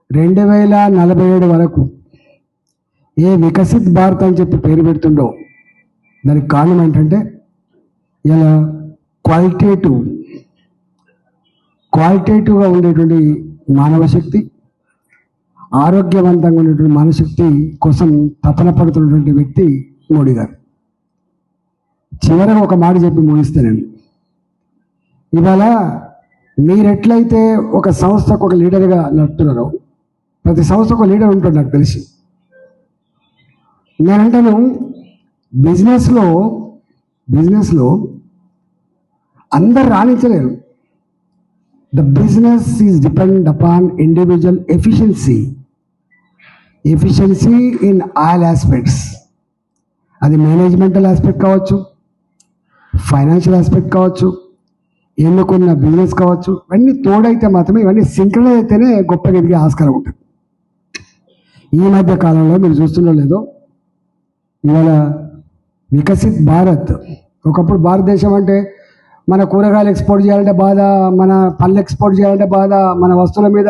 2047 వరకు ఏ వికసిత్ భారత్ అని చెప్పి పేరు పెడుతుండో దానికి కారణం ఏంటంటే ఇలా క్వాలిటేటివ్గా ఉండేటువంటి మానవ శక్తి, ఆరోగ్యవంతంగా ఉండేటువంటి మానవశక్తి కోసం తపన పడుతున్నటువంటి వ్యక్తి మోడీ గారు. చివరగా ఒక మాట చెప్పి ముగిస్తానండి. ఇవాళ మీరెట్లయితే ఒక సంస్థకు ఒక లీడర్గా నడుపుతున్నారో, ప్రతి సంస్థకు ఒక లీడర్ ఉంటాడు నాకు తెలిసి. నేనంటాను బిజినెస్లో అందరు రాణించలేరు. The business is depend upon individual efficiency in all aspects. అది మేనేజ్మెంటల్ ఆస్పెక్ట్ కావచ్చు, ఫైనాన్షియల్ ఆస్పెక్ట్ కావచ్చు, ఎన్నుకున్న బిజినెస్ కావచ్చు. ఇవన్నీ తోడైతే మాత్రమే, ఇవన్నీ సింక్రనైజ్ అయితేనే గొప్పగా ఎదిగే ఆస్కారం ఉంటుంది. ఈ మధ్య కాలంలో మీరు చూస్తున్నో లేదో, ఇవాళ వికసిత్ భారత్, ఒకప్పుడు భారతదేశం అంటే మన కూరగాయలు ఎక్స్పోర్ట్ చేయాలంటే బాధ, మన పళ్ళు ఎక్స్పోర్ట్ చేయాలంటే బాధ, మన వస్తువుల మీద